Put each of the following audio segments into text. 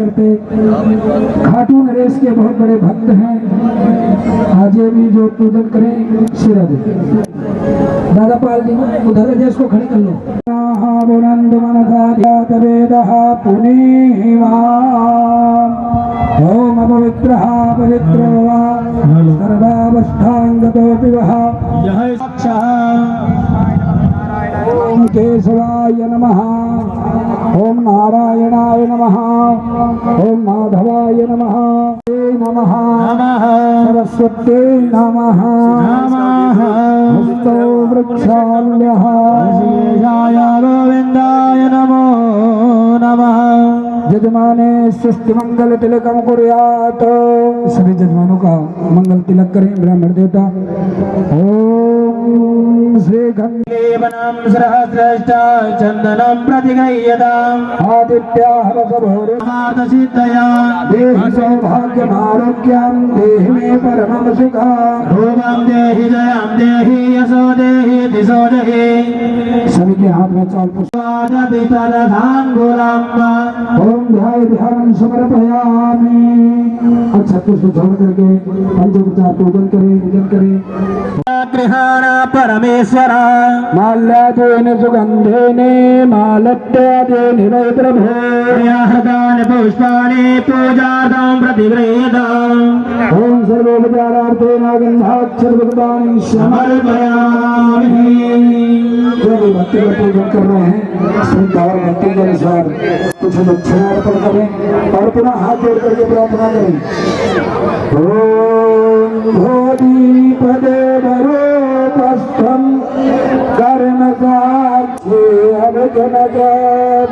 करते। खाटू नरेश के बहुत बड़े भक्त हैं, आज भी जो पूजन करें शिरा दे। दादा पाल जी उधर देश को खड़े कर लो। बुलंद मनसा वेदः पुनीहिमाम् ओम अपवित्रः पवित्रो वा सर्वावस्थांगतोऽपि वः ओम केशवाय नमः, ओम नारायणाय नमः, ओम माधवाय नमः, नमः सरस्वती नमः, हस्तो वृक्षाल्यः गोविंदाय नमो नमः। जजमाने सृष्टि मंगल तिलकम कुर्यात। सभी जजमानों का मंगल तिलक करें ब्राह्मण देवता। ओम श्री गंगेवनम सहस्रष्टा चंदनम प्रतिगृह्यताम् आदित्याहवसभोरुमार्थ सिद्धया देहि सौभाग्यम आरोग्यम देहि मे परमं सुखम् रूपं देहि जयं देहि यशो देहि दिशो देहि। सभी के हाथ में चाल पुष्पादधान ओम ध्याय ध्यान समर्पयामि। अच्छा पुष्प छोड़ करके पंचोपचार पूजन करें। गृहाण परमेश्वर माल्यादेन सुगंधेन मालत्यादेन वै प्रभो याहदान पुष्पाणि पूजार्थं प्रतिगृह्यताम् ओम सर्वोपचारार्थेन गन्धाक्षरभुक्तानि समर्पयामि। जो भी भक्ति का पूजन कर रहे हैं श्रद्धा और भक्ति के अनुसार कुछ दक्षिणा अर्पण करें और पुनः हाथ जोड़ करके प्रार्थना करें। ओम भोदीपदे वरोपस्थं कर्मसाक्षी अभिजनगत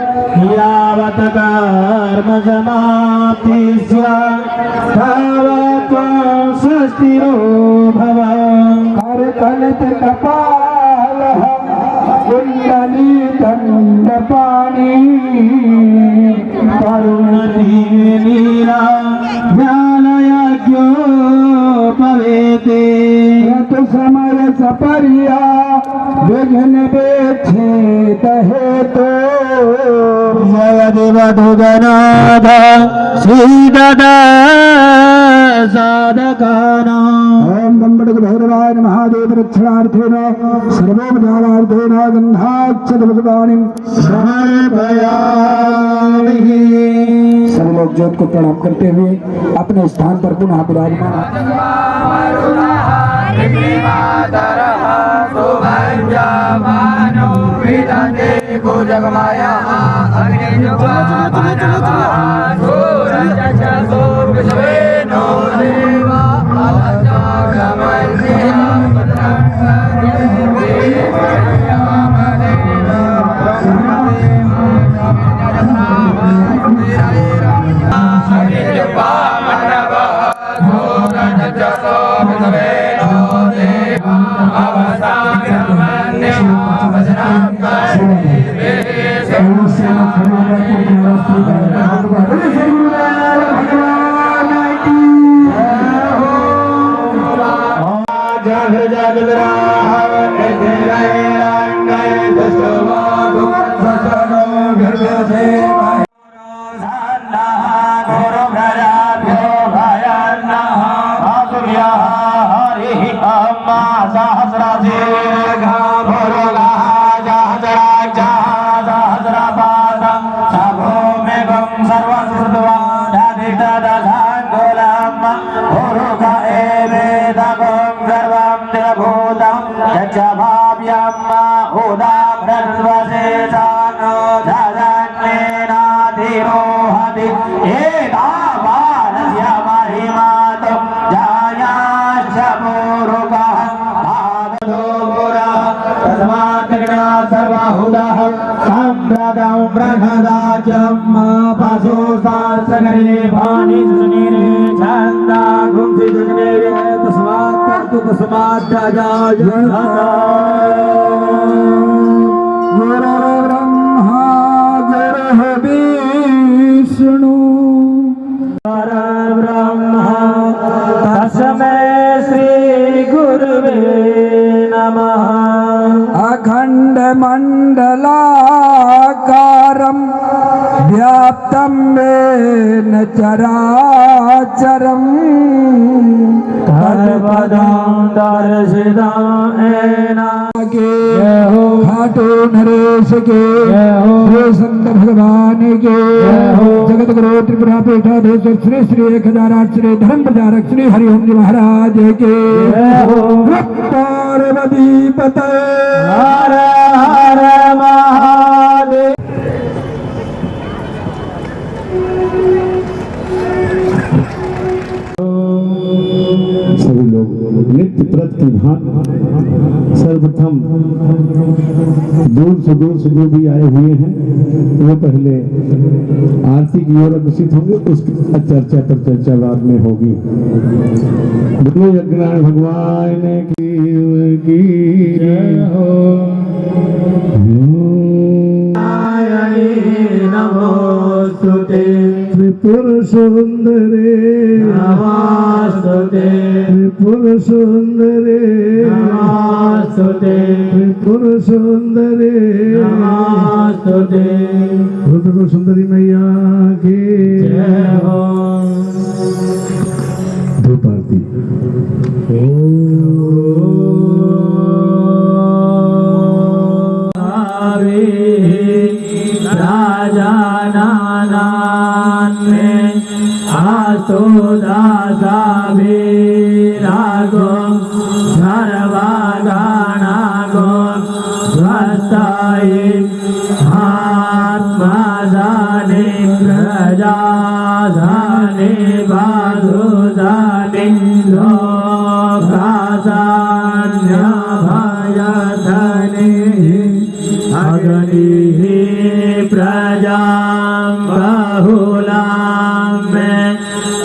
यावत् कर्म समाप्ति स्यात् तावत् स्वस्तिरो भव। करकलित कपालः कुण्डलीतण्डपाणि करुणधीनीरा ज्ञानयज्ञोपवेते समय सपरिया विघ्न वेक्षेत हेतो जयदेवधुगनाथ श्रीदद साधकानाम् ओम बम्बड़क भैरवाय महादेव रक्षणार्थेन सर्वोपचारार्थेन गन्धाक्षरभुक्तानि समर्पयामि। सब लोग ज्योत को प्रणाम करते हुए अपने स्थान पर पुनः विराजमान। अखंड मंडलाकारं व्याप्तं येन चराचरम् तत्पदं दर्शितं के खाटू नरेश के श्री संत भगवान के जगत गुरु त्रिपुरा पीठाधीश्वर श्री श्री 1008 श्री धर्म प्रचारक श्री हरिओम जी महाराज के पार्वती पते हर हर महादेव। सभी लोग नित्य व्रत की भांति सर्वप्रथम दूर से जो भी आए हुए हैं वो पहले आरती की ओर अग्रसित होंगे, उसके बाद चर्चा पर चर्चा बाद में होगी। बोलो यज्ञनारायण भगवान की जय हो। नमोस्तुते त्रिपुर सुंदरे नमोस्तुते त्रिपुर सुंदरे नमोस्तुते त्रिपुर सुंदरे नमोस्तुते त्रिपुर सुंदरी मैया की जय हो। धूप आरती। आसो दासा वीरागो सर्वागाना गो स्वस्ताय आत्मा जाने प्रजा जाने बाधु जाने लोकासान्य भय धने अग्नि प्रजा बहुलां में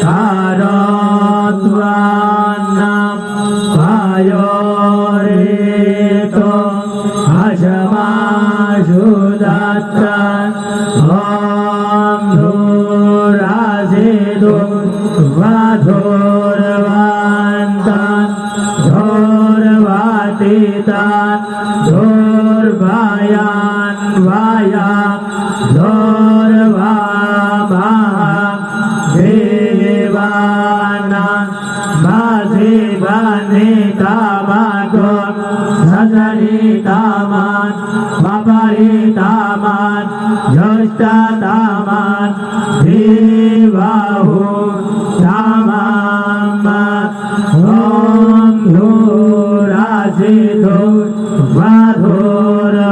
कारत्वान्नं वायोरेतो अशमाशुदत्तं ॐ धूरासिदु वाधोर्वान्तं धोर्वातितं धोर्वायान् वाया तामान देवाहु तामाम ओम धूरासिदो वाधोर्वान्तं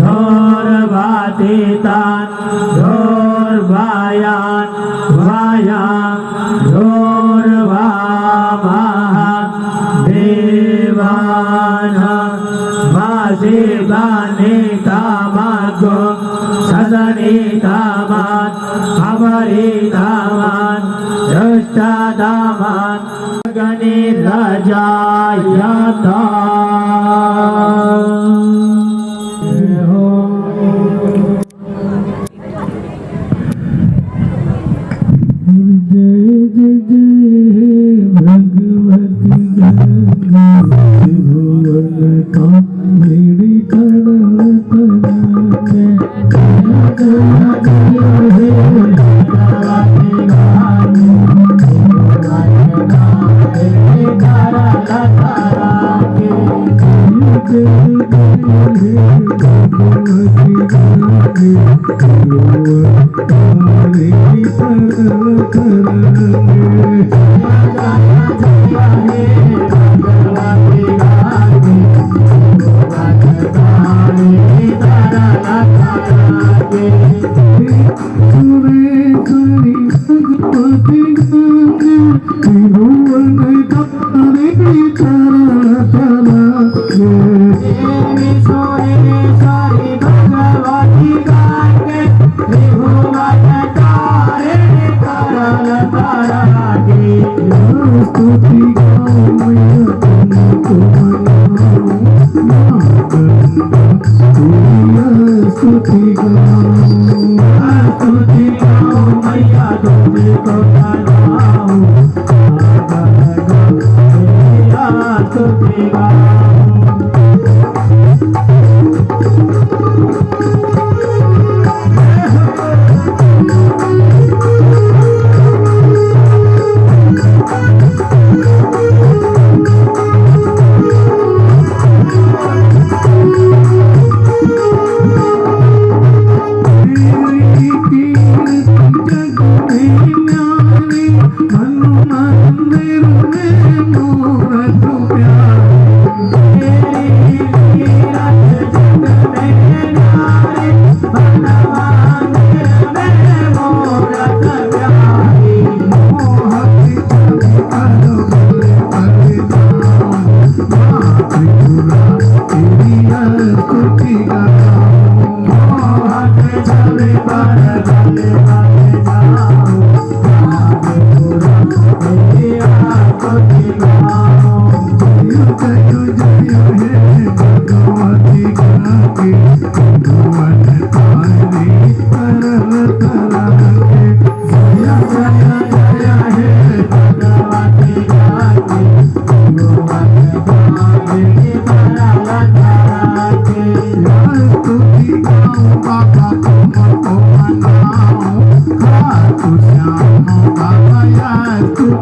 धोर्वातितं धोर्वायान् वायां धोर्वामः देवानां वासिबाने तामागो सदनितामान अमरितामान दृष्टादामान गणिराजायता Hare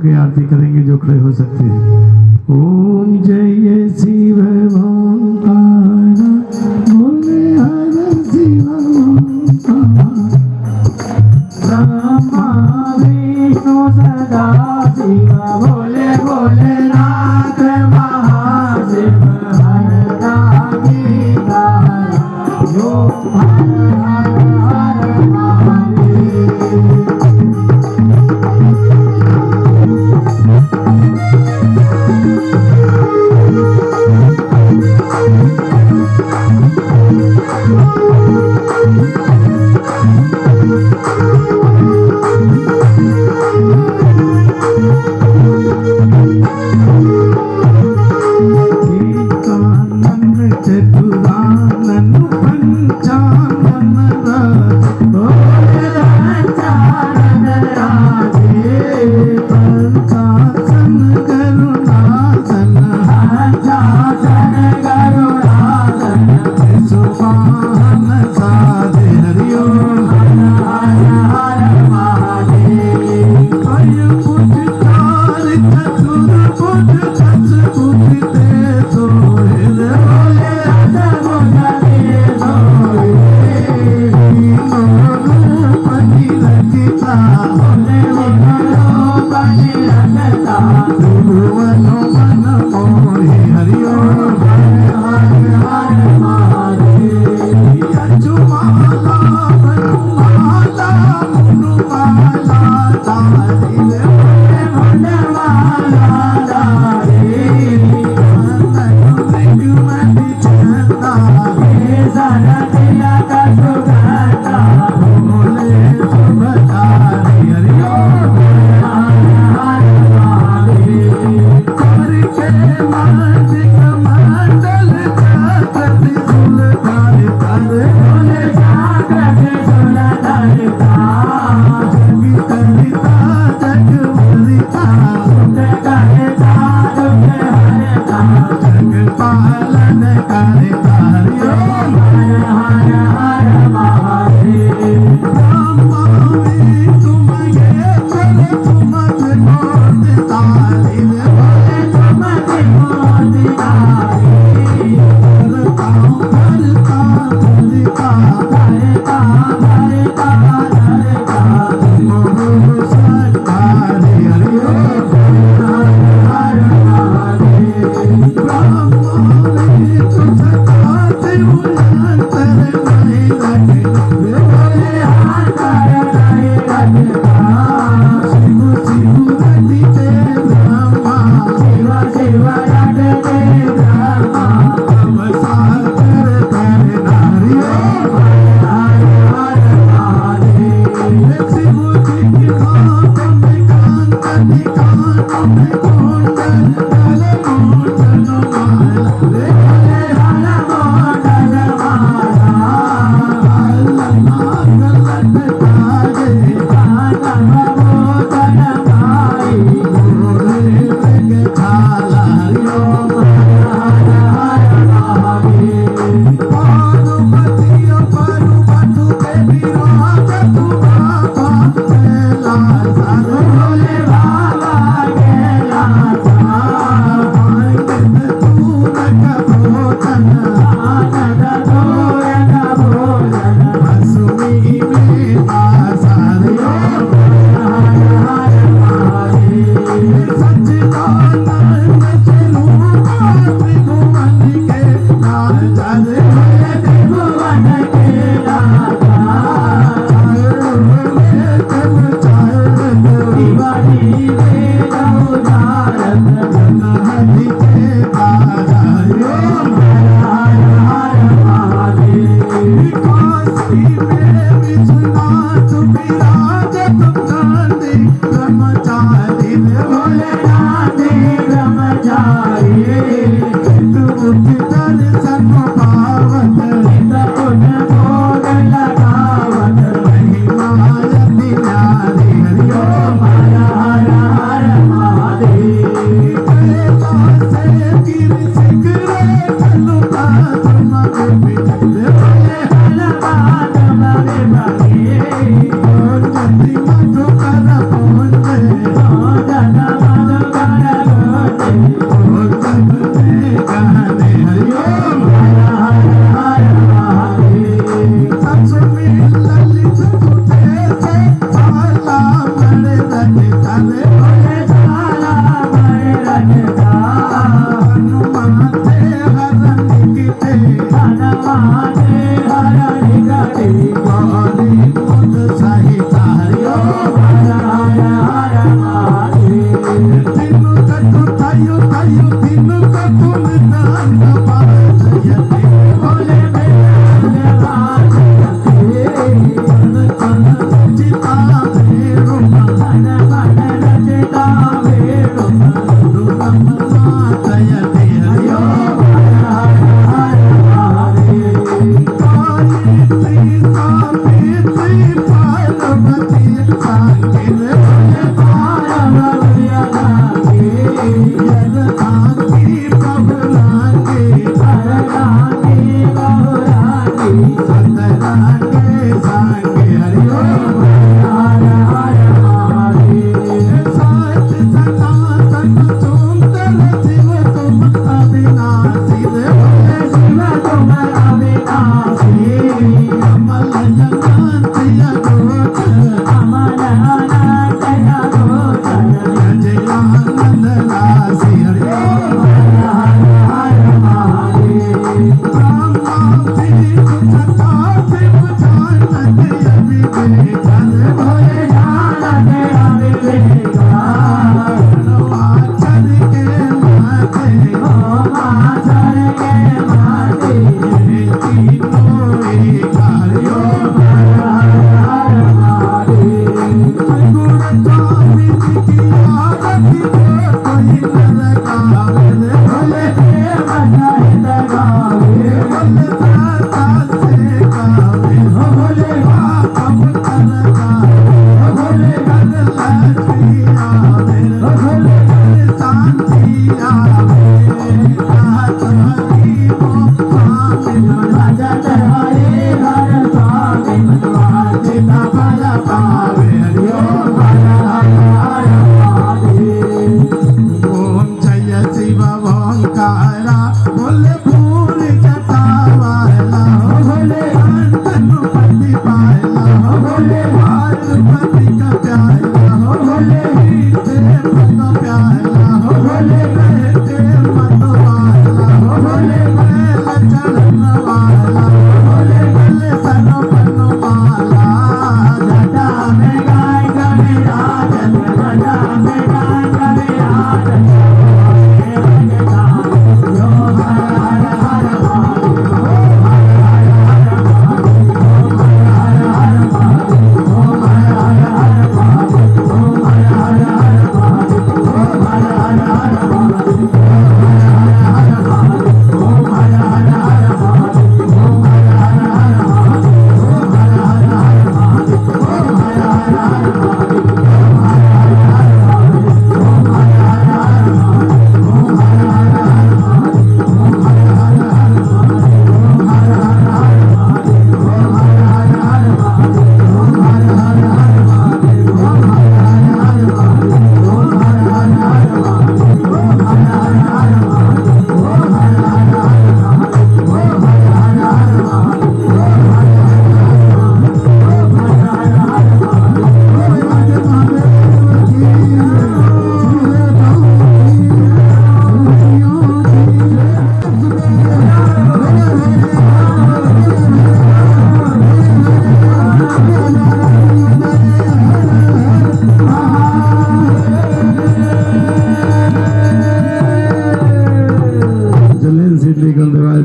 की आरती करेंगे जो खड़े हो सकते हैं। ओम जय शिव ओंकार बोले हर शिव ब्रह्मा विष्णु सदा शिव बोले बोले नाथ महाशिव हर रागी गाया जो हर हर हर महादेव।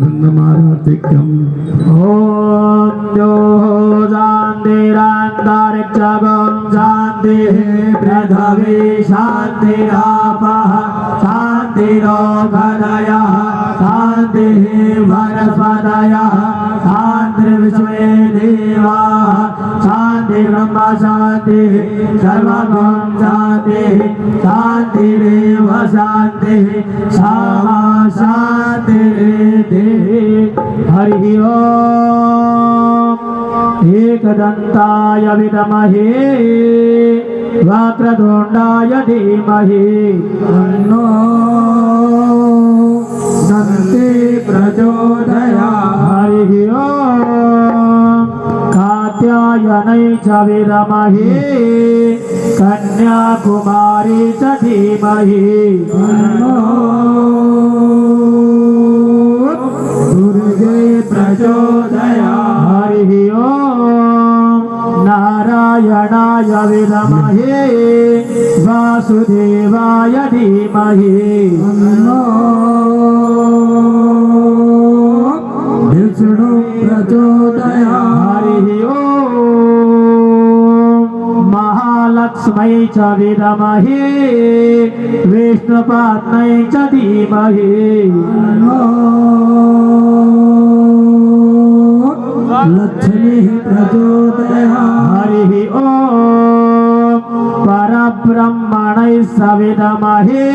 छन्दमारातिक्यम् ॐ यो शान्तिरन्तरिक्षगं शान्तिः पृथिवी शान्तिरापः शान्तिरोगदयः शान्तिः वनस्पतयः शान्तिर्विश्वे देवाः शान्तिर्ब्रह्म शान्तिः सर्वगं शान्तिः शान्तिरेव शान्तिः सामा शान्तिरेति हरि ओम् एकदन्ताय विद्महे वक्रतुण्डाय धीमहि तन्नो दन्ति प्रचोदयात् हरि ओम् कात्यायनै च विद्महे कन्याकुमारी च धीमहि तन्नो दुर्गे प्रचोदयात् हरि ओम् नारायणाय विद्महे वासुदेवाय धीमहि तन्नो विष्णु प्रचोदयात् हरि ओम् महालक्ष्मै च विद्महे विष्णुपत्न्यै च धीमहि तन्नो लक्ष्मी प्रचोदयात् हरि ओम् परब्रह्मणै च विद्महे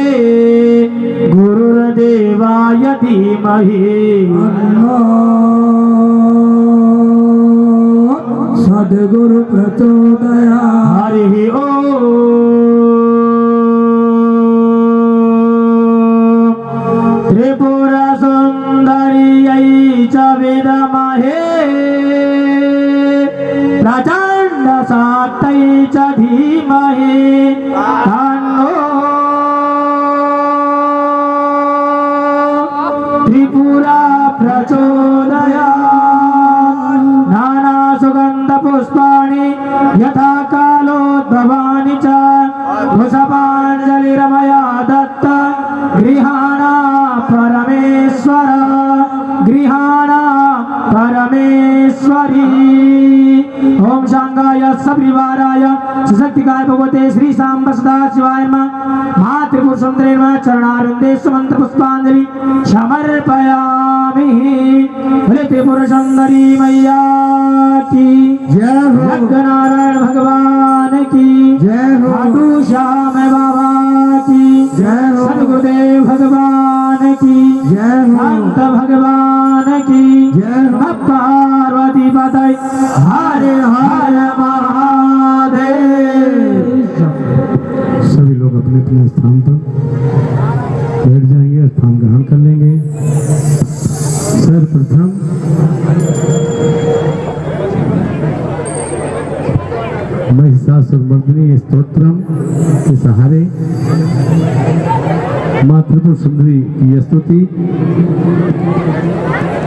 गुरुर्देवाय धीमहि तन्नो सद्गुरु प्रचोदयात् हरि ओम् त्रिपुर सुन्दर्यै च विद्महे प्रचण्ड शक्त्यै च धीमहि तन्नो त्रिपुरा प्रचोदयात् नाना सुगन्ध पुष्पाणि यथा कालोद्भवानि च वृषभाञ्जलिरमया दत्त गृहाणा परमेश्वर गृहाणा परमेश्वरी ओम शांगाय सपरिवाराय सशक्तिकाय भगवते श्री सांब सदा शिवाय नमः मातृपुर सुंदरे नमः चरणारविंदे मंत्र पुष्पांजलि समर्पयामि बोले त्रिपुर सुंदरी मैया की जय हो नारायण भगवान की जय हो खाटू श्याम बाबा की जय हो सद्गुरुदेव भगवान की जय हो संत भगवान की जय हो पार्वती पतय हर हर महादेव। सभी लोग अपने अपने स्थान पर बैठ जाएंगे, स्थान ग्रहण कर लेंगे। सर्वप्रथम महिषासुरमर्दिनी स्तोत्रम के सहारे माँ त्रिपुर सुंदरी की स्तुति,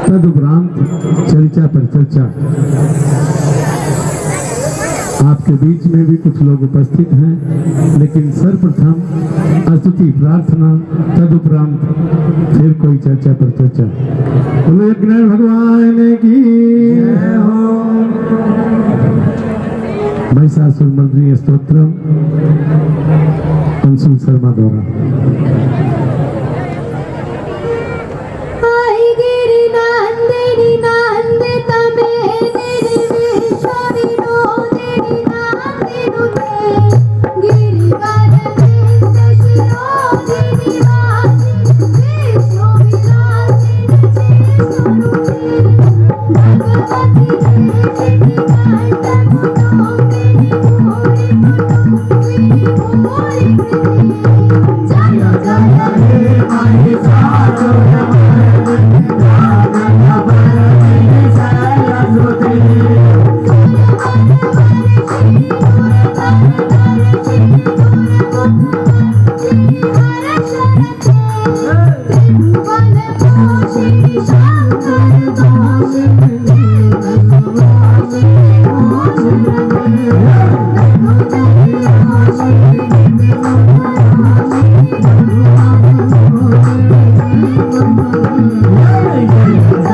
तदुपरांत चर्चा पर चर्चा। आपके बीच में भी कुछ लोग उपस्थित हैं, लेकिन सर्वप्रथम स्तुति प्रार्थना, तदुपरांत फिर कोई चर्चा पर चर्चा। बोलो यज्ञनाथ भगवान की जय हो महिषासुरमर्दिनी स्तोत्रम अंशुल शर्मा द्वारा। आई गिरिनंदिनी नंदित मेदिनी विश्व विनोदिनी नंदिनुते गिरिवर वृंद शिरोदिनी वासिनी विष्णु विलासिनी चेतनुते भगवती देवी कांत गुणोदिनी भोरि भोरि जय जय हे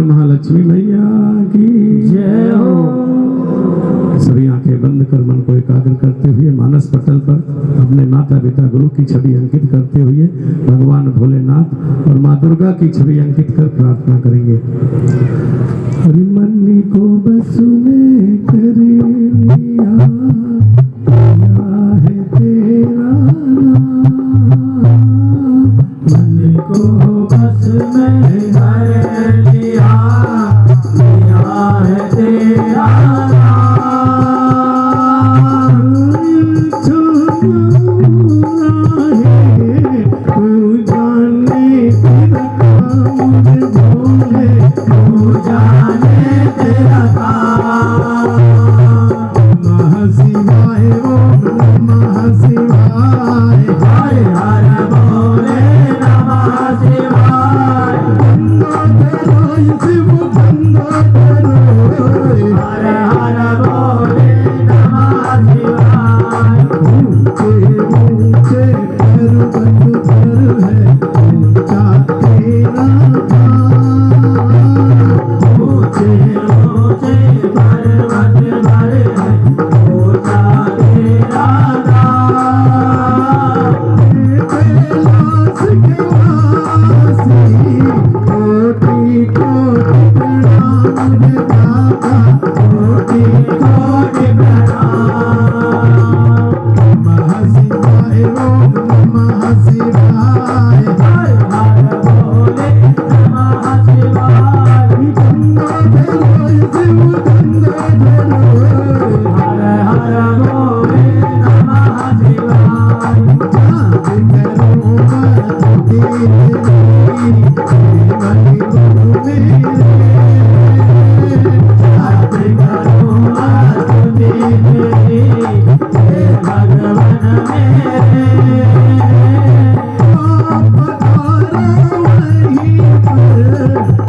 महालक्ष्मी मैया की जय हो। सभी आंखें बंद कर मन को एकाग्र करते हुए मानस पटल पर अपने माता पिता गुरु की छवि अंकित करते हुए भगवान भोलेनाथ और माँ दुर्गा की छवि अंकित कर प्रार्थना करेंगे। हरि मन्नी को बस में कर लिया है तेरा मन को बस में कर लिया है तेरा कोटि कोटि प्रणाम रे बाबा कोटि कोटि प्रणाम नमः शिवाय ओम नमः शिवाय हर हर भोले नमः शिवाय गंगा धरो शिव गंगा धरो हर हर भोले नमः शिवाय जाप करो मत तेरी मति गुरु मेरे जाप करो मत तेरी भगवान मेरे आप पधारो वहीं पर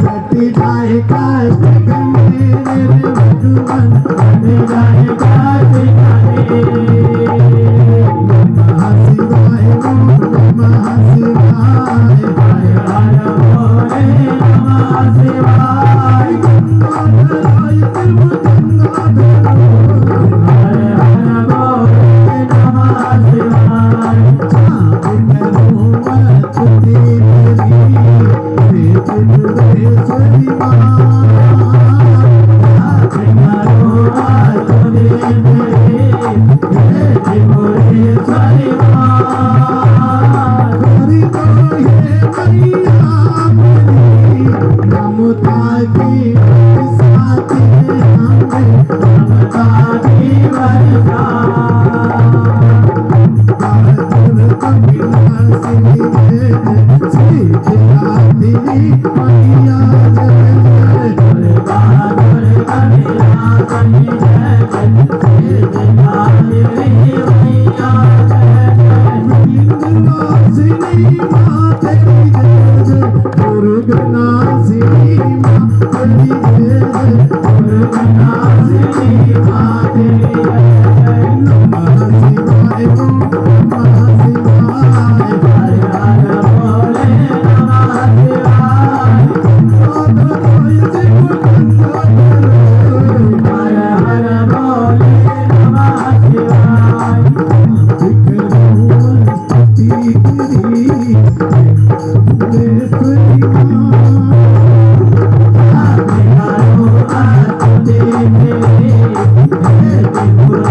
कट जाए काश गंगे रे भगवान कट जाए काश गंगे नमः शिवाय ओम नमः शिवाय हर हर भोले नमः शिवाय गंगा धराय शिव गंगा धरो हर हर भोले नमः शिवाय जाप करो मत तेरी त्रिपुरेश्वरी माँ जाप करो मत तेरी त्रिपुरेश्वरी माँ करी तो ये मैया मेरी ममता की साथी हमें ममता की वर्षा बहादुर कविलासिनी जय श्री जयादिनी मैया जय बहादुर कविलासिनी जय श्री जयादिनी मैया इंद्रनासिनी माँ तेरी जय जय दुर्गनासिनी माँ तेरी जय जय दुर्गनासिनी माँ तेरी जय जय नमः शिवाय ओम नमः शिवाय हर हर भोले नमः शिवाय गंगा धराय शिव गंगा धरो हर हर भोले नमः शिवाय स्तुति तेरी त्रिपुरेश्वरी माँ जाप करो मत तेरी त्रिपुरेश्वरी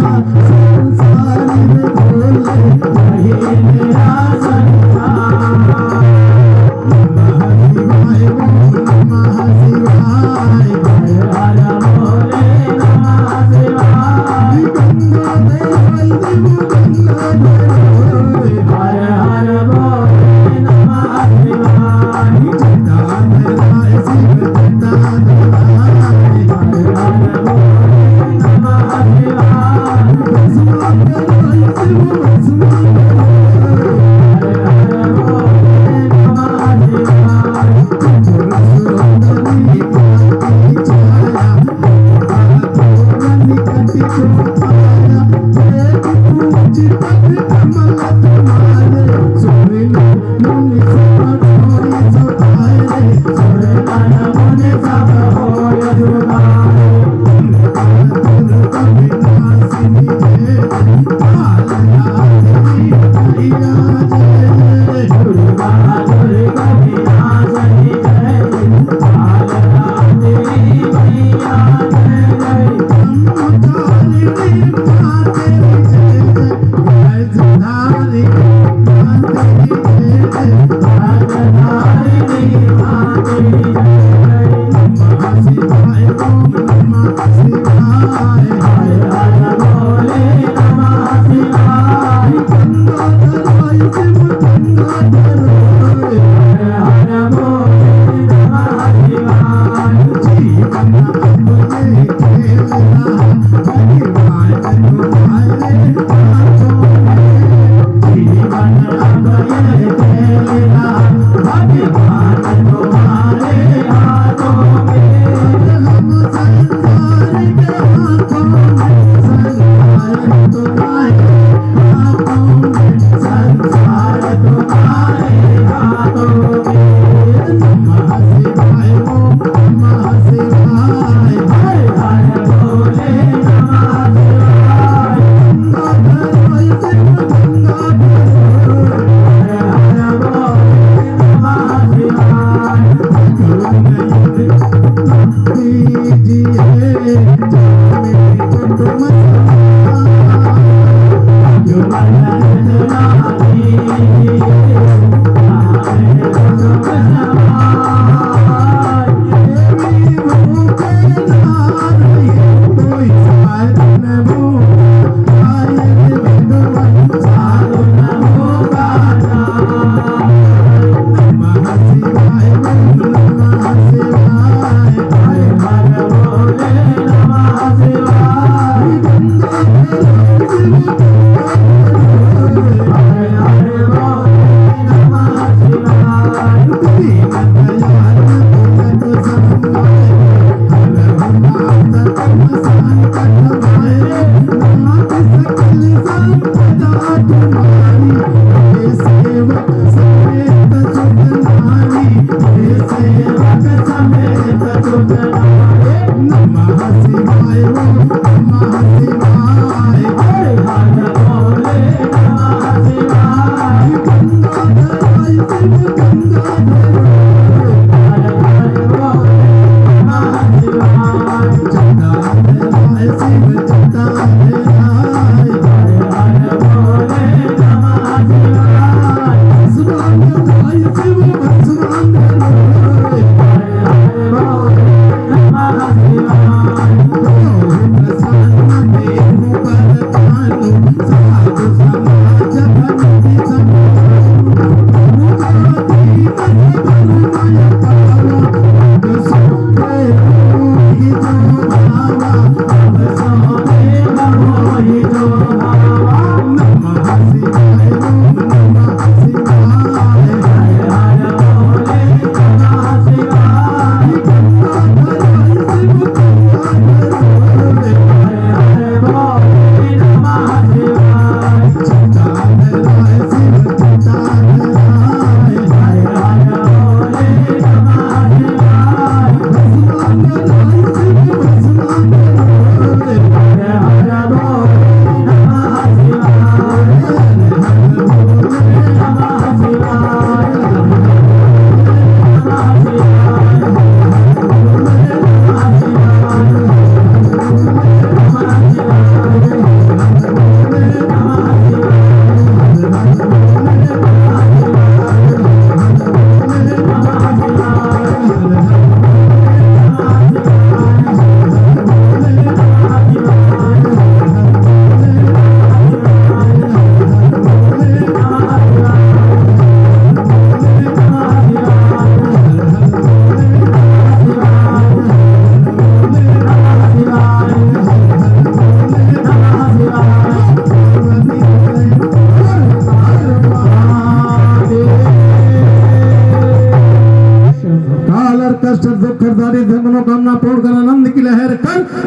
हम संसार के हाथों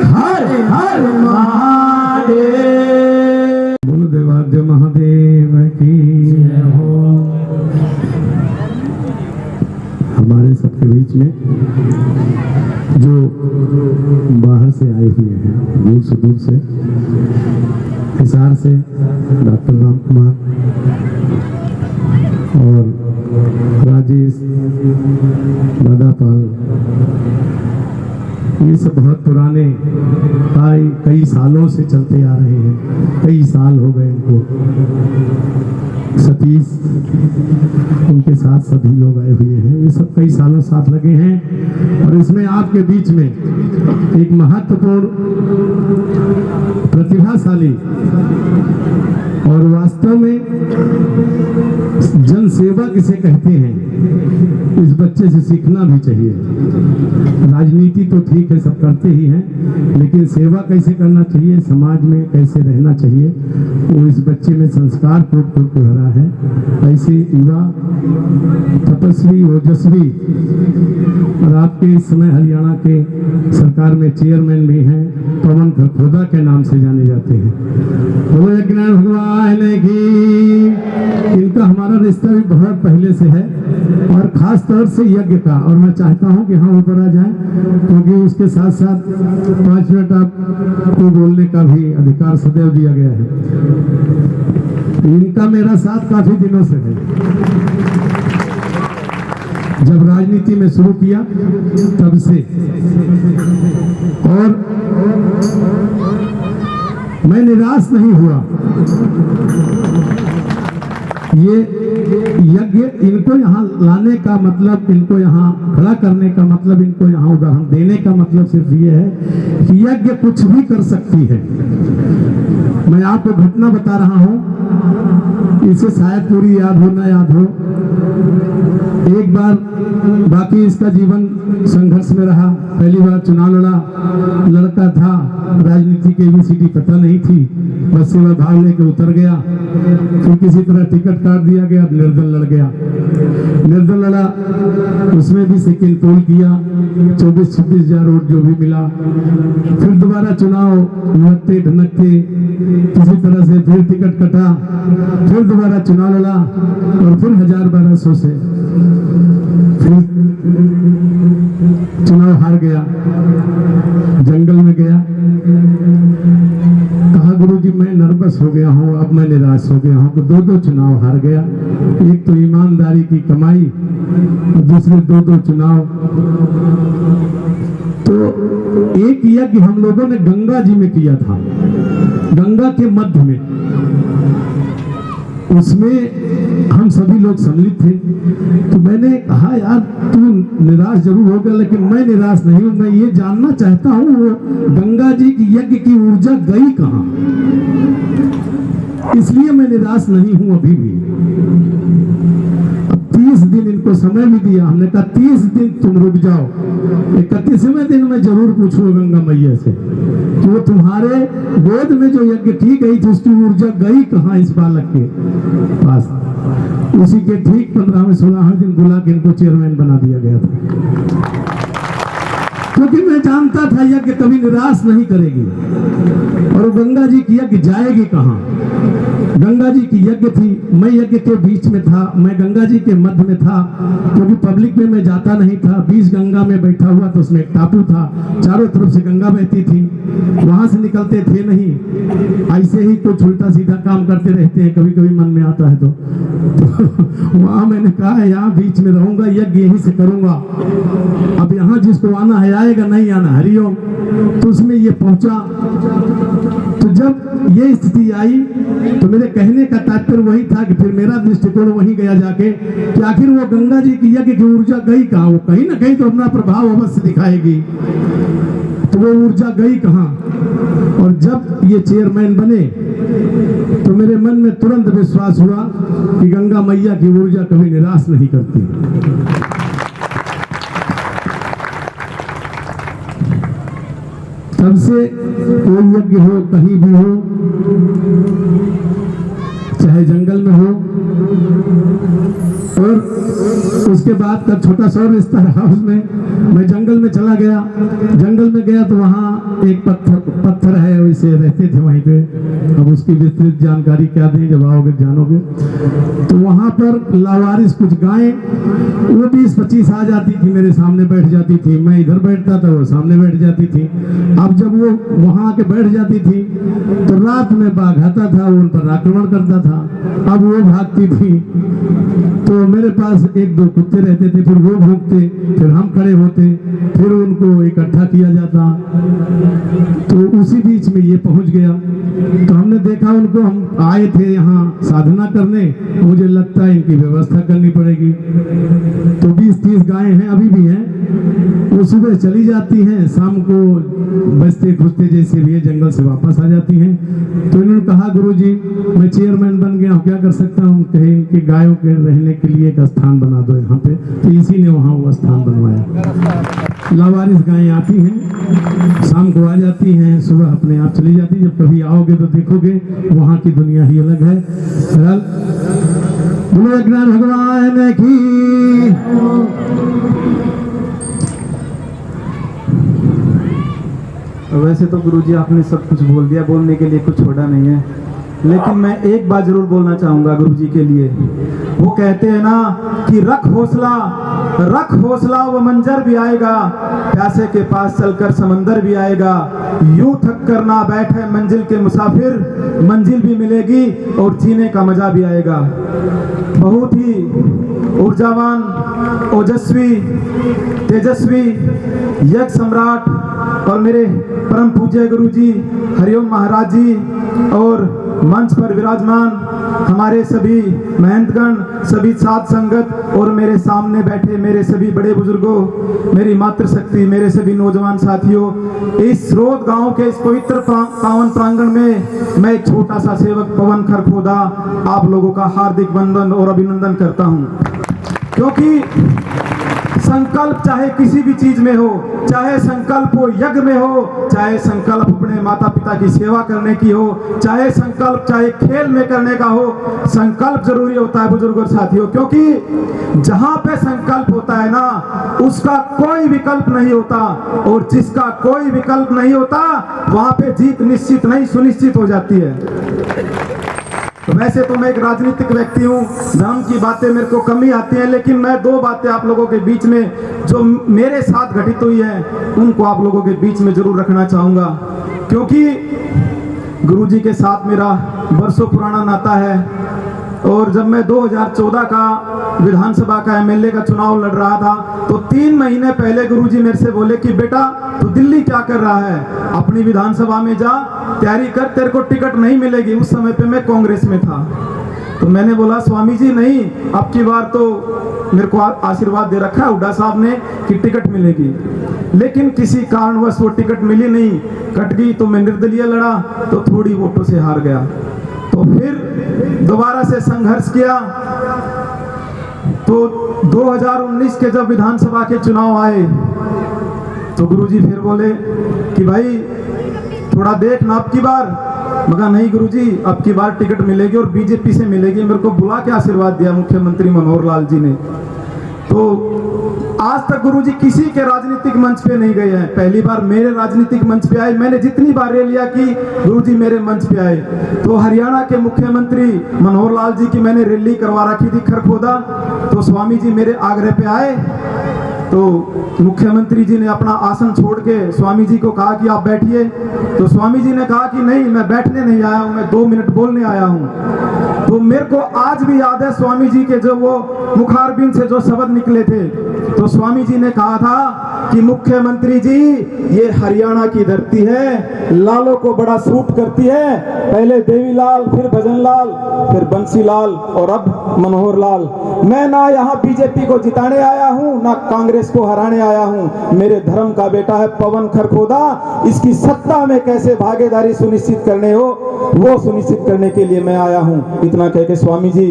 हर हर महादेव। बोलो देवाद्य महादेव की जय हो। हमारे सबके बीच में जो बाहर से आए हुए हैं, दूर से हिसार से डॉक्टर राम कुमार और राजेश दादापाल, ये सब बहुत पुराने कई सालों से चलते आ रहे हैं, कई साल हो गए इनको। सतीश, उनके साथ सभी लोग आए हुए हैं, ये सब कई सालों साथ लगे हैं। और इसमें आपके बीच में एक महत्वपूर्ण प्रतिभाशाली और वास्तव में जन सेवा किसे कहते हैं, इस बच्चे से सीखना भी चाहिए। राजनीति तो ठीक है, सब करते ही हैं, लेकिन सेवा कैसे करना चाहिए, समाज में कैसे रहना चाहिए, वो इस बच्चे में संस्कार खूब खूब भरा है। ऐसे युवा तपस्वी ओजस्वी, और आपके इस समय हरियाणा के सरकार में चेयरमैन भी हैं, पवन खरखोदा के नाम से जाने जाते हैं। बोलो यज्ञनारायण भगवान की। इनका हमारा रिश्ता भी बहुत पहले से है, और खास तौर से यज्ञ का। और मैं चाहता हूं कि हम ऊपर आ जाएं, क्योंकि उसके साथ साथ 5 मिनट आपको बोलने का भी अधिकार सदैव दिया गया है। इनका मेरा साथ काफी दिनों से है, जब राजनीति में शुरू किया तब से। और मैं निराश नहीं हुआ। ये यज्ञ, इनको यहाँ लाने का मतलब, इनको यहाँ खड़ा करने का मतलब, इनको यहाँ उदाहरण देने का मतलब सिर्फ ये है कि यज्ञ कुछ भी कर सकती है। मैं आपको घटना बता रहा हूँ, इसे शायद पूरी याद हो ना याद हो। एक बार, बाकी इसका जीवन संघर्ष में रहा। पहली बार चुनाव लड़ा, लड़का था, राजनीति की ABCD पता नहीं थी, बस से वह भाग लेके उतर गया। फिर किसी तरह टिकट काट दिया गया, निर्दल लड़ गया। निर्दल लड़ा, उसमें भी सेकेंड पोल किया, 24-26 हजार वोट जो भी मिला। फिर दोबारा चुनाव लड़ते ढनकते किसी तरह से फिर टिकट कटा, फिर दोबारा चुनाव लड़ा, और फिर 1000-1200 से फिर चुनाव हार गया। जंगल में गया, कहा गुरुजी मैं नर्वस हो गया हूँ, अब मैं निराश हो गया हूँ। 2 चुनाव हार गया, एक तो ईमानदारी की कमाई और दूसरे 2 चुनाव। तो एक यज्ञ हम लोगों ने गंगा जी में किया था, गंगा के मध्य में। उसमें हम सभी लोग सम्मिलित थे। तो मैंने कहा यार तू निराश जरूर हो गया, लेकिन मैं निराश नहीं हूं। मैं ये जानना चाहता हूं वो गंगा जी की यज्ञ की ऊर्जा गई कहां, इसलिए मैं निराश नहीं हूं अभी भी। अब 30 दिन इनको समय भी दिया, हमने कहा 30 दिन तुम रुक जाओ। 31वें दिन मैं जरूर पूछूंगा गंगा मैया से कि वो तुम्हारे गोद में जो यज्ञ की गई थी उसकी ऊर्जा गई कहां इस बालक के पास। उसी के ठीक 15वें-16वें दिन बुला के इनको चेयरमैन बना दिया गया था, क्योंकि मैं जानता था यज्ञ कभी निराश नहीं करेगी। और गंगा जी की यज्ञ जाएगी कहां। गंगा जी की यज्ञ थी, मैं यज्ञ के बीच में था, मैं गंगा जी के मध्य में था, क्योंकि पब्लिक में मैं जाता नहीं था। बीच गंगा में बैठा हुआ, तो उसमें एक टापू था, चारों तरफ से गंगा बहती थी, वहां से निकलते थे नहीं। ऐसे ही कुछ उल्टा सीधा काम करते रहते हैं, कभी कभी मन में आता है तो वहां मैंने कहा यहाँ बीच में रहूंगा, यज्ञ यहीं से करूंगा। अब यहाँ जिसको आना है आएगा, नहीं आना हरिओम। तो उसमें ये पहुंचा। तो जब ये स्थिति आई तो मेरे कहने का तात्पर्य वही था कि फिर मेरा दृष्टिकोण वहीं गया जाके कि आखिर वो गंगा जी की यज्ञ की ऊर्जा गई कहाँ। वो कहीं ना कहीं तो अपना प्रभाव अवश्य दिखाएगी, तो वो ऊर्जा गई कहाँ। और जब ये चेयरमैन बने तो मेरे मन में तुरंत विश्वास हुआ कि गंगा मैया की ऊर्जा कभी निराश नहीं करती। तब से कोई यज्ञ हो, कहीं भी हो, चाहे जंगल में हो, और उसके बाद का छोटा सा रिश्ता रहा उसमें। मैं जंगल में चला गया, जंगल में गया तो वहाँ एक पत्थर है, वैसे रहते थे वहीं पे। अब उसकी विस्तृत जानकारी क्या दें, जब आओगे जानोगे। तो वहाँ पर लावारिस कुछ गायें, वो 20-25 आ जाती थी, मेरे सामने बैठ जाती थी। मैं इधर बैठता था, वो सामने बैठ जाती थी। अब जब वो वहाँ आके बैठ जाती थी तो रात में बाघ आता था, वो उन पर आक्रमण करता था। अब वो भागती थी तो मेरे पास 1-2 कुत्ते रहते थे, फिर वो भूखते, फिर हम खड़े होते, फिर उनको इकट्ठा किया जाता। तो उसी बीच में ये पहुंच गया। तो हमने देखा उनको, हम आए थे यहाँ साधना करने, मुझे लगता है इनकी व्यवस्था करनी पड़ेगी। तो 20-30 गायें हैं, अभी भी हैं। वो सुबह चली जाती हैं, शाम को बचते खुजते जैसे भी है जंगल से वापस आ जाती हैं। तो इन्होंने कहा गुरुजी मैं चेयरमैन बन गया हूँ, क्या कर सकता हूँ? कहे कि गायों के रहने के लिए एक स्थान बना दो यहाँ पे। तो इसी ने वहाँ वो स्थान बनवाया। लावारिस गायें आती हैं, शाम को आ जाती हैं, सुबह अपने आप चली जाती हैं। जब कभी आओगे तो देखोगे वहाँ की दुनिया ही अलग है। बोलो ज्ञान भगवान की। वैसे तो गुरुजी आपने सब कुछ बोल दिया, बोलने के लिए कुछ छोड़ा नहीं है, लेकिन मैं एक बात जरूर बोलना चाहूँगा गुरुजी के लिए। वो कहते हैं ना कि रख हौसला वो मंजर भी आएगा, प्यासे के पास चलकर समंदर भी आएगा। यूं थक कर ना बैठे मंजिल के मुसाफिर, मंजिल भी मिलेगी और जीने का मजा भी आएगा। बहुत ही ऊर्जावान, ओजस्वी, तेजस्वी, यज्ञ सम्राट और मेरे परम पूज्य गुरुजी हरिओम महाराज जी और मंच पर विराजमान हमारे सभी महंतगण, सभी साध संगत और मेरे सामने बैठे मेरे सभी बड़े बुजुर्गों, मेरी मातृशक्ति, मेरे सभी नौजवान साथियों, इस रोद गांव के इस पवित्र पावन प्रांगण में मैं एक छोटा सा सेवक पवन खरखोदा आप लोगों का हार्दिक वंदन और अभिनंदन करता हूं। क्योंकि संकल्प चाहे किसी भी चीज में हो, चाहे संकल्प हो यज्ञ में हो, चाहे संकल्प अपने माता पिता की सेवा करने की हो, चाहे संकल्प चाहे खेल में करने का हो, संकल्प जरूरी होता है बुजुर्ग और साथियों। क्योंकि जहां पे संकल्प होता है ना, उसका कोई विकल्प नहीं होता, और जिसका कोई विकल्प नहीं होता वहां पे जीत निश्चित नहीं सुनिश्चित हो जाती है। तो वैसे तो मैं एक राजनीतिक व्यक्ति हूँ, धर्म की बातें मेरे को कम ही आती हैं, लेकिन मैं 2 बातें आप लोगों के बीच में जो मेरे साथ घटित हुई है उनको आप लोगों के बीच में जरूर रखना चाहूँगा। क्योंकि गुरुजी के साथ मेरा बरसों पुराना नाता है, और जब मैं 2014 का विधानसभा का एमएलए का चुनाव लड़ रहा था तो 3 महीने पहले गुरुजी मेरे से बोले कि बेटा तू दिल्ली क्या कर रहा है, अपनी विधानसभा में जा, तैयारी कर, तेरे को टिकट नहीं मिलेगी। उस समय पे मैं कांग्रेस में था। तो मैंने बोला स्वामी जी नहीं, अब की बार तो मेरे को आशीर्वाद दे रखा है हुड्डा साहब ने कि टिकट मिलेगी, लेकिन किसी कारणवश वो टिकट मिली नहीं, कट गई। तो मैं निर्दलीय लड़ा तो थोड़ी वोटों से हार गया। तो फिर दोबारा से संघर्ष किया। तो 2019 के जब विधानसभा के चुनाव आए तो गुरुजी फिर बोले कि भाई थोड़ा देख ना अब की बार। मगर नहीं गुरुजी, अब की बार टिकट मिलेगी और बीजेपी से मिलेगी। मेरे को बुला के आशीर्वाद दिया मुख्यमंत्री मनोहर लाल जी ने। तो आज तक गुरुजी किसी के राजनीतिक मंच पे नहीं गए हैं, पहली बार मेरे राजनीतिक मंच पे आए। मैंने जितनी बार रैलियां की गुरुजी मेरे मंच पे आए। तो हरियाणा के मुख्यमंत्री मनोहर लाल जी की मैंने रैली करवा रखी थी खरखोदा, तो स्वामी जी मेरे आग्रह पे आए। तो मुख्यमंत्री जी ने अपना आसन छोड़ के स्वामी जी को कहा कि आप बैठिए। तो स्वामी जी ने कहा कि नहीं, मैं बैठने नहीं आया हूँ, मैं 2 मिनट बोलने आया हूँ। तो मेरे को आज भी याद है स्वामी जी के जो वो मुखारबिन से जो शब्द निकले थे। तो स्वामी जी ने कहा था कि मुख्यमंत्री जी ये हरियाणा की धरती है, लालों को बड़ा सूट करती है, पहले देवीलाल, फिर भजनलाल, फिर बंसीलाल और अब मनोहर लाल। मैं ना यहाँ बीजेपी को जिताने आया हूँ ना कांग्रेस को हराने आया हूँ। मेरे धर्म का बेटा है पवन खरखोदा, इसकी सत्ता में कैसे भागीदारी सुनिश्चित करने हो वो सुनिश्चित करने के लिए मैं आया हूँ। इतना कह के स्वामी जी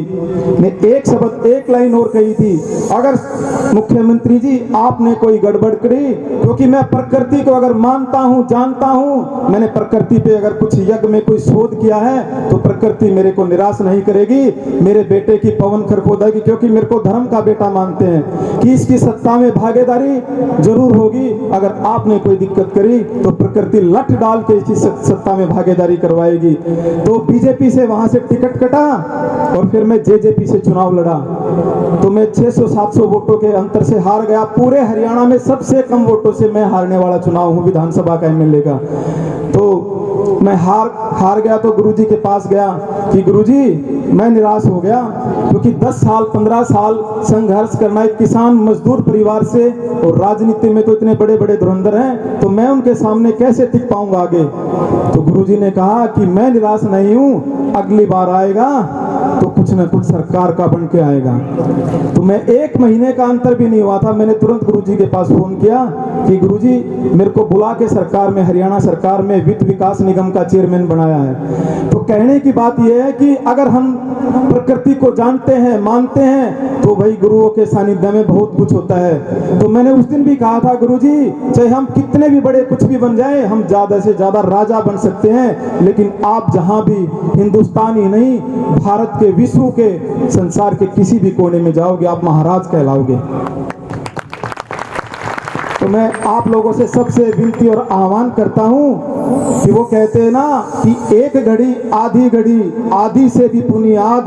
ने एक शब्द, एक लाइन और कही थी, अगर मुख्यमंत्री जी आपने कोई गड़बड़ लकड़ी, क्योंकि मैं प्रकृति को अगर मानता हूँ, जानता हूँ, मैंने प्रकृति पे अगर कुछ यज्ञ में कोई शोध किया है तो प्रकृति मेरे को निराश नहीं करेगी, मेरे बेटे की पवन खरखोदेगी, क्योंकि मेरे को धर्म का बेटा मानते हैं कि इसकी सत्ता में भागीदारी जरूर होगी। अगर आपने कोई दिक्कत करी तो प्रकृति लठ डाल के इसकी सत्ता में भागीदारी करवाएगी। तो बीजेपी से वहां से टिकट कटा और फिर मैं जेजेपी से चुनाव लड़ा, तो मैं 600-700 वोटों के अंतर से हार गया। पूरे हरियाणा में सबसे कम वोटों से मैं हारने वाला चुनाव हूँ विधानसभा का एमएलए का। तो मैं हार गया तो गुरुजी के पास गया कि गुरुजी मैं निराश हो गया, क्योंकि 10 साल 15 साल संघर्ष करना एक किसान मजदूर परिवार से, और राजनीति में तो इतने बड़े बड़े धुरंधर हैं, तो मैं उनके सामने कैसे टिक पाऊंगा आगे। तो गुरुजी ने कहा कि मैं निराश नहीं हूँ, अगली बार आएगा तो कुछ न कुछ सरकार का बन के आएगा। तो मैं 1 महीने का अंतर भी नहीं हुआ था, मैंने तुरंत गुरुजी के पास फोन किया कि गुरुजी मेरे को बुला के सरकार में, हरियाणा सरकार में वित्त विकास निगम का चेयरमैन बनाया है। तो कहने की बात यह है कि अगर हम प्रकृति को जानते हैं, मानते हैं, तो भाई गुरुओं के सानिध्य में बहुत कुछ होता है। तो मैंने उस दिन भी कहा था गुरुजी चाहे हम कितने भी बड़े कुछ भी बन जाए, हम ज्यादा से ज्यादा राजा बन सकते हैं, लेकिन आप जहां भी हिंदुस्तान ही नहीं भारत के, विश्व के, संसार के किसी भी कोने में जाओगे आप महाराज कहलाओगे। तो मैं आप लोगों से सबसे विनती और आह्वान करता हूं कि वो कहते हैं ना कि एक घड़ी आधी घड़ी, आधी से भी पुनियाद,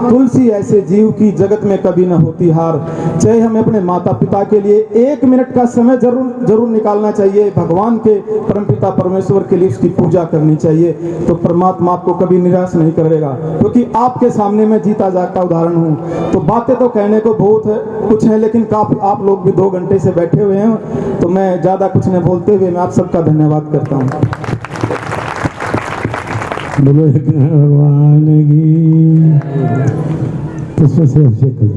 तुलसी ऐसे जीव की जगत में कभी न होती हार। चाहे हमें अपने माता पिता के लिए 1 मिनट का समय जरूर निकालना चाहिए, भगवान के परमपिता परमेश्वर के लिए उसकी पूजा करनी चाहिए, तो परमात्मा आपको कभी निराश नहीं करेगा, क्योंकि आपके सामने मैं जीता जागता उदाहरण हूँ। तो बातें तो कहने को बहुत है, कुछ है, लेकिन काफी आप लोग भी 2 घंटे से बैठे हुए हैं, तो मैं ज्यादा कुछ नहीं बोलते हुए मैं आप सबका धन्यवाद करता हूँ। बोलो भगवान की, पुष्प से अभिषेक करो,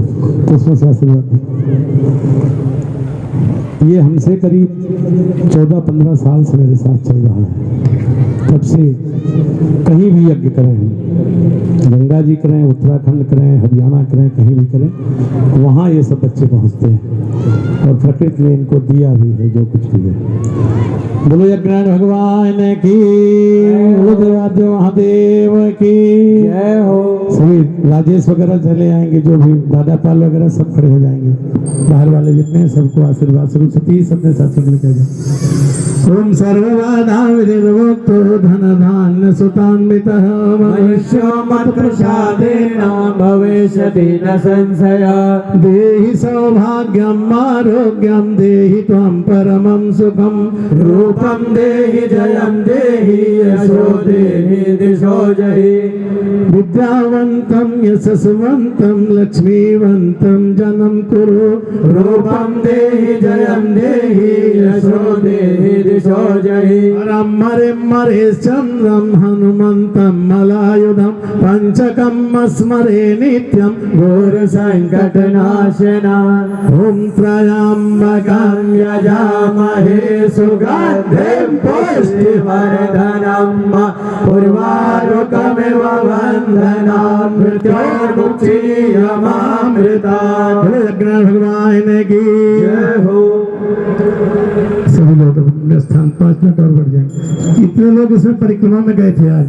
पुष्प से आशीर्वाद। ये हमसे करीब 14-15 साल से मेरे साथ चल रहा है। तब से कहीं भी यज्ञ करें, गंगा जी करें, उत्तराखंड करें, हरियाणा करें, कहीं भी करें, वहाँ ये सब बच्चे पहुँचते हैं, और प्रकृति ने इनको दिया भी है जो कुछ भी है। बोलो यज्ञनारायण भगवान की, बोलो देवादेव महादेव की जय हो। सभी राजेश वगैरह चले आएंगे, जो भी दादा पाल वगैरह सब खड़े हो जाएंगे, बाहर वाले जितने हैं सबको आशीर्वाद स्वरूप सती सबने साथ लेकर जाए। ओम सर्वबाधा विनिर्मुक्तो धन धान्य सुतान्वितः मनुष्यो मत प्रसादेन भविष्यति न संशय। देहि सौभाग्यम आरोग्यम देहि त्वं परमं सुखम, रूपम देहि जयम देहि यशो देहि दिशो जहि। विद्यावंतम यशस्वंतम लक्ष्मीवंतम जनम कुरु, रूपम देहि जयम देहि यशो देहि दिशो जहि। हरम हरिम हरिश्चंद्रम हनुमंतम मलायुधम पंचकम स्मरे नित्यम घोर संकट नाशना। ओम त्र्यंबकं यजामहे सुगंधिं पुष्टिवर्धनम् उर्वारुकमिव बन्धनान् मृत्योर्मुक्षीयमामृतात्। भगवान की जय हो। सभी लोग अपने स्थान 5 मिनट और बढ़ जाएंगे। कितने लोग इसमें परिक्रमा में गए थे आज?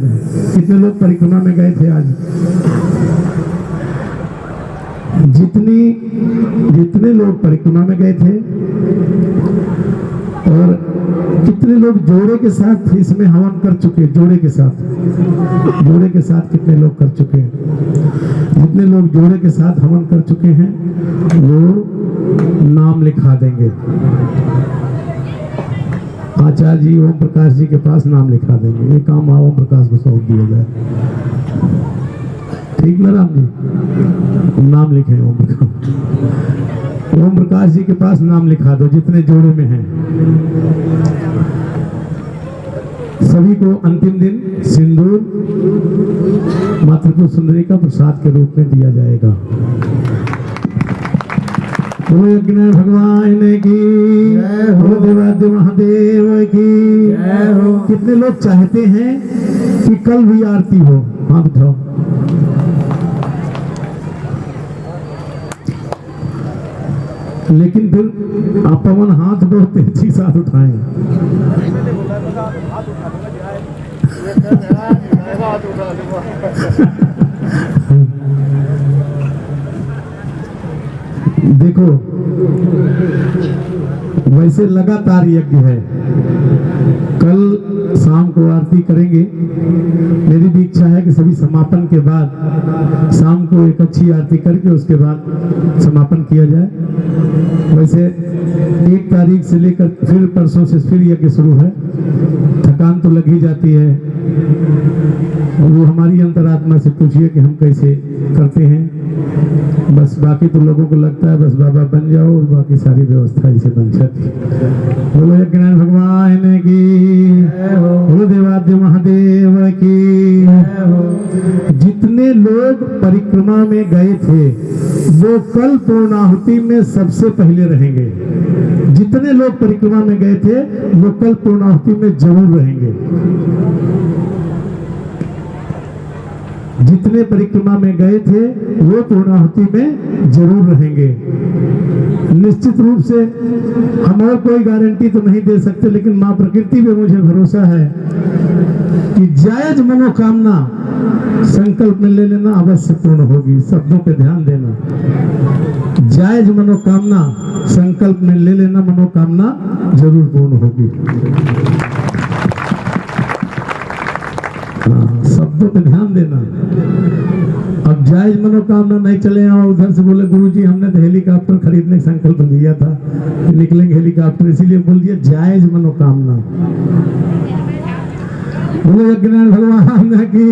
कितने लोग परिक्रमा में गए थे आज? जितने लोग परिक्रमा में गए थे, और कितने लोग जोड़े के साथ इसमें हवन कर चुके, जोड़े के साथ कितने लोग कर चुके हैं? जितने लोग जोड़े के साथ हवन कर चुके हैं वो नाम लिखा देंगे, आचार्य जी ओम प्रकाश जी के पास नाम लिखा देंगे। ये काम ओम प्रकाश को सौंप दिया जाए, ठीक ना राम जी? नाम लिखे ओम प्रकाश जी के पास नाम लिखा दो, जितने जोड़े में हैं। सभी को अंतिम दिन सिंदूर मातृपुर सुंदरी का प्रसाद के रूप में दिया जाएगा। यज्ञनारायण भगवान की जय हो। देवादेव महादेव की जय हो। कितने लोग चाहते हैं कि कल भी आरती हो? हाथ उठाओ। लेकिन फिर आप पवन हाथ बहुत तेजी साथ उठाए। देखो वैसे लगातार यज्ञ है, कल शाम को आरती करेंगे। मेरी भी इच्छा है कि सभी समापन के बाद शाम को एक अच्छी आरती करके उसके बाद समापन किया जाए। वैसे 1 तारीख से लेकर फिर परसों से फिर यज्ञ शुरू है। थकान तो लग ही जाती है, और वो हमारी अंतरात्मा से पूछिए कि हम कैसे करते हैं। बस बाकी तो लोगों को लगता है बस बाबा बन जाओ, और बाकी सारी व्यवस्था इसे बन जाती है। बोलो यज्ञनारायण भगवान की, बोलो देवाद्य महादेव की। जितने लोग परिक्रमा में गए थे वो कल पूर्णाहुति में सबसे पहले रहेंगे। जितने लोग परिक्रमा में गए थे वो कल पूर्णाहुति में जरूर रहेंगे। जितने परिक्रमा में गए थे वो पूर्णाहुति में जरूर रहेंगे। निश्चित रूप से हम और कोई गारंटी तो नहीं दे सकते, लेकिन मां प्रकृति पे मुझे भरोसा है कि जायज मनोकामना संकल्प में ले लेना अवश्य पूर्ण होगी। शब्दों पे ध्यान देना, जायज मनोकामना संकल्प में ले लेना, मनोकामना जरूर पूर्ण होगी। शब्दों पे ध्यान देना। अब जायज मनोकामना नहीं चले और उधर से बोले गुरुजी हमने तो हेलीकॉप्टर खरीदने का संकल्प लिया था, निकलेंगे हेलीकॉप्टर, इसीलिए बोल दिया जायज मनोकामना। बोलो यज्ञनारायण भगवान की,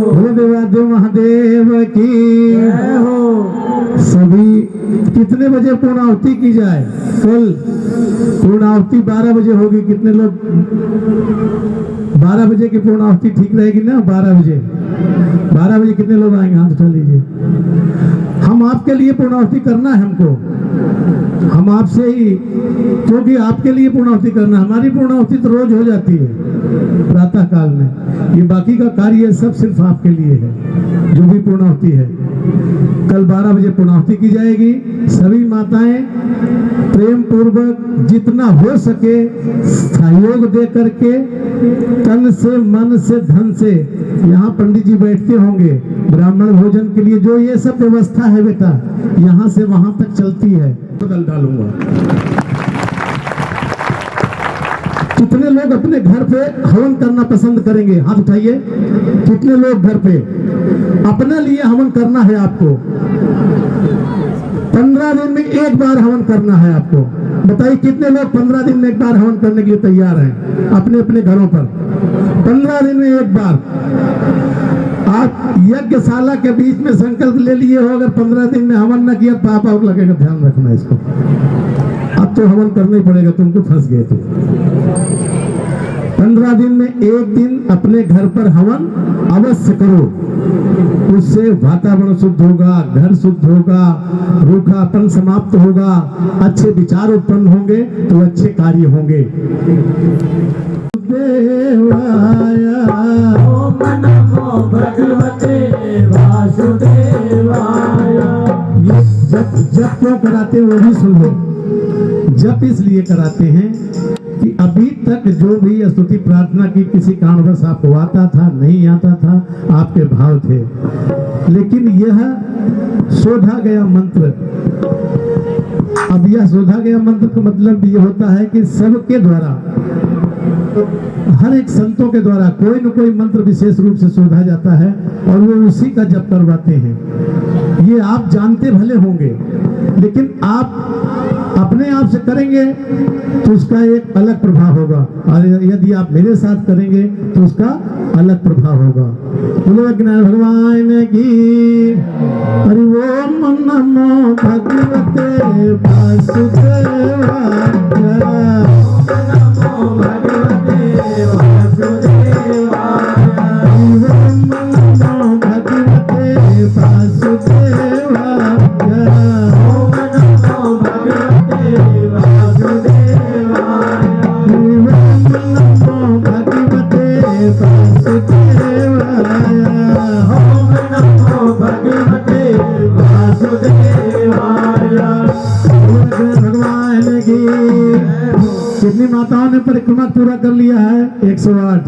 बोलो देवादेव महादेव की। सभी कितने बजे पूर्णाहुति की जाए? कल पूर्णाहुति 12 बजे होगी। कितने लोग 12 बजे की पूर्णाहुति ठीक रहेगी ना? 12 बजे 12 बजे कितने लोग आएंगे? हाथ उठा लीजिए। हम आपके लिए पूर्णाहुति करना है हमको, हम आपसे ही, क्योंकि आपके लिए पूर्णाहुति करना। हमारी पूर्णाहुति तो रोज हो जाती है प्रातः काल में, ये बाकी का कार्य सब सिर्फ आपके लिए है जो भी पूर्णाहुति है। कल 12 बजे पूर्णाहुति की जाएगी। सभी माताएं प्रेम पूर्वक जितना हो सके सहयोग दे करके, तन से मन से धन से, यहाँ पंडित जी बैठते होंगे ब्राह्मण भोजन के लिए, जो ये सब व्यवस्था है बेटा यहाँ से वहां तक चलती है, बदल डालूंगा। कितने लोग अपने घर पे हवन करना पसंद करेंगे? हाथ उठाइए। कितने लोग घर पे अपने लिए हवन करना है आपको? 15 दिन में एक बार हवन करना है आपको। बताइए कितने लोग 15 दिन में एक बार हवन करने के लिए तैयार हैं अपने अपने घरों पर? 15 दिन में एक बार। आप यज्ञशाला के बीच में संकल्प ले लिए हो, अगर 15 दिन में हवन न किया पाप और लगेगा। ध्यान रखना इसको। अब तो हवन करना ही पड़ेगा, तुमको फंस गए थे। 15 दिन में एक दिन अपने घर पर हवन अवश्य करो। उससे वातावरण शुद्ध होगा, घर शुद्ध होगा, रूखापन समाप्त होगा, अच्छे विचार उत्पन्न होंगे तो अच्छे कार्य होंगे। देवाया ओम नमो भगवते वासुदेवाय। ये जप क्यों कराते हैं वो भी सुन लो। जप इसलिए कराते हैं कि अभी तक जो भी स्तुति प्रार्थना की किसी कारणवश आपको आता था, नहीं आता था, आपके भाव थे, लेकिन यह शोधा गया मंत्र। अब यह शोधा गया मंत्र का मतलब ये होता है कि सबके द्वारा, हर एक संतों के द्वारा कोई न कोई मंत्र विशेष रूप से शोधा जाता है और वो उसी का जप करवाते हैं। ये आप जानते भले होंगे, लेकिन आप अपने आप से करेंगे तो उसका एक अलग प्रभाव होगा, और यदि आप मेरे साथ करेंगे तो उसका अलग प्रभाव होगा। बोलो यज्ञनारायण भगवान की। हरि ओम नमो भगवते वासुदेवाय। नमो भगवते वासुदेवाय। ओम नमो भगवते वासुदेवाय। ओम नमो भगवते वासुदेवाय। ओम नमो भगवते वासुदेवाय। ओम नमो भगवते वासुदेवाय। कितनी माताओं ने परिक्रमा पूरा कर लिया है? 108।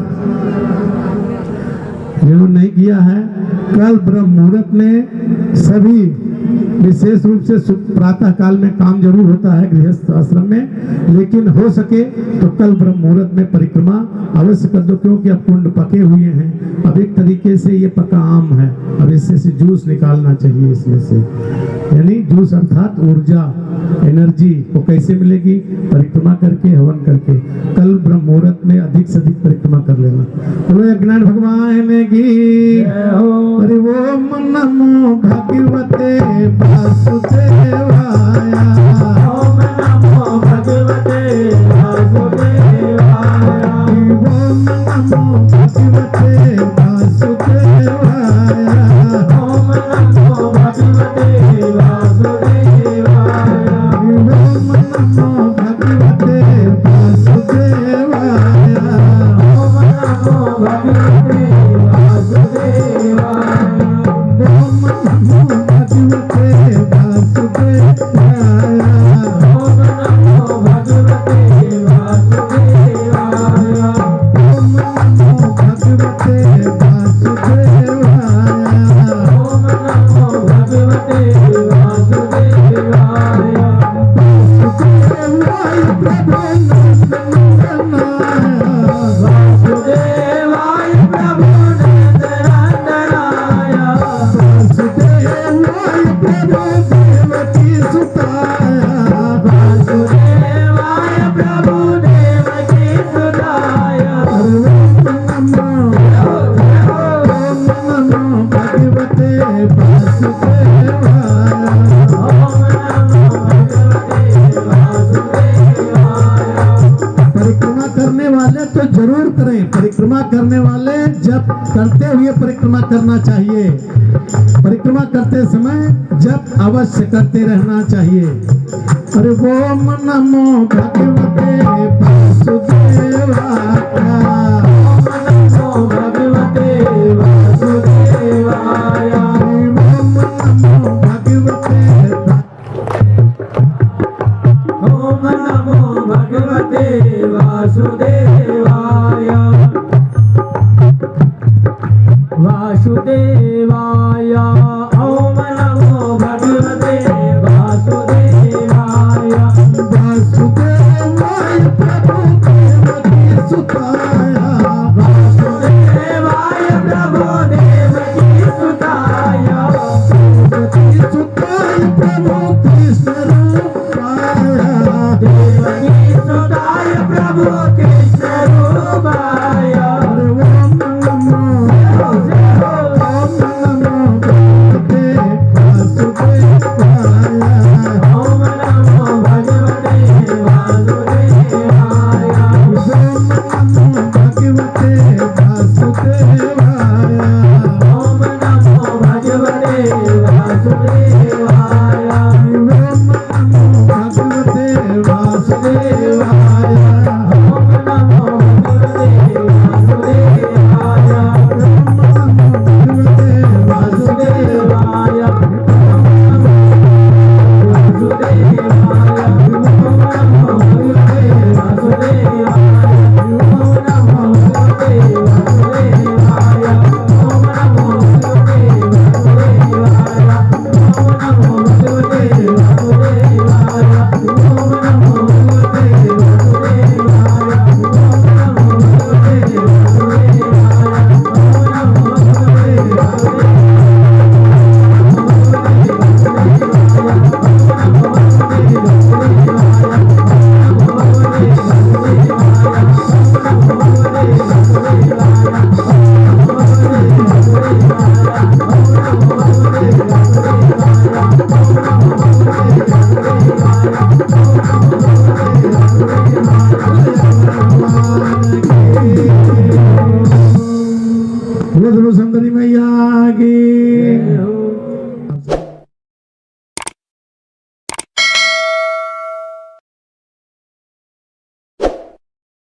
जिन्होंने नहीं किया है, कल ब्रह्म मुहूर्त में सभी, विशेष रूप से प्रातः काल में काम जरूर होता है गृहस्थ आश्रम में, लेकिन हो सके तो कल ब्रह्म मुहूर्त में परिक्रमा अवश्य कर दो, क्योंकि अब कुंड पके हुए हैं। अब एक तरीके से ये पका आम है, अब इससे से जूस निकालना चाहिए इसमें से, यानी जूस अर्थात ऊर्जा, एनर्जी को कैसे मिलेगी? परिक्रमा करके, हवन करके। कल ब्रह्म मुहूर्त में अधिक से अधिक परिक्रमा कर लेना। बोलो अज्ञान भगवान की हरि ओम नमो भगवते वासुदेवाय। ओम नमो भगवते वासुदेवाय। ओम नमो भगवते वासुदेवाय। ओम नमो भगवते वासुदेवाय। ओम नमो भगवते वासुदेवाय। ओम नमो भगवते वासुदेवाय। ओम नमो भगवते वासुदेवाय। ओम नमो भगवते वासुदेवाय। ओम नमो भगवते वासुदेवाय। ओम नमो भगवते वासुदेवाय। वासुदेवाय प्रभो नंदनाय। वासुदेवाय प्रभो नंदनाय। वासुदेवाय प्रभो देवकी सुताय। वासुदेवाय प्रभु देवकी सुताय। ओम नमो भगवते वासुदेवाय। ओम नमो भगवते वासुदेवाय। परिक्रमा करने वाले तो जरूर करें। परिक्रमा करने वाले जब करते हुए परिक्रमा करना चाहिए। परिक्रमा करते समय जब अवश्य करते रहना चाहिए। अरे ओम नमो भगवते वासुदेवाय। ओम नमो भगवते वासुदेवाय। ओम नमो भगवते ओम नमो भगवते वासुदेवाय। वासुदेवाय। ओम नमो भगवते वासुदेवाय। वासुदेवाय प्रभु देवकी सुताय। वासुदेवाय प्रभु देवकी सुताय। देवकी सुताय प्रभु कृष्ण रूपाय। देवकी सुताय प्रभु कृष्ण रूपाय। ओम नमो भगवते वासुदेवाय। ओम नमो भगवते वासुदेवाय। ओम नमो भगवते वासुदेवाय। ओम नमो भगवते वासुदेवाय। ओम नमो भगवते वासुदेवाय। ओम नमो भगवते वासुदेवाय। वासुदेवाय। सुंदरी मैया की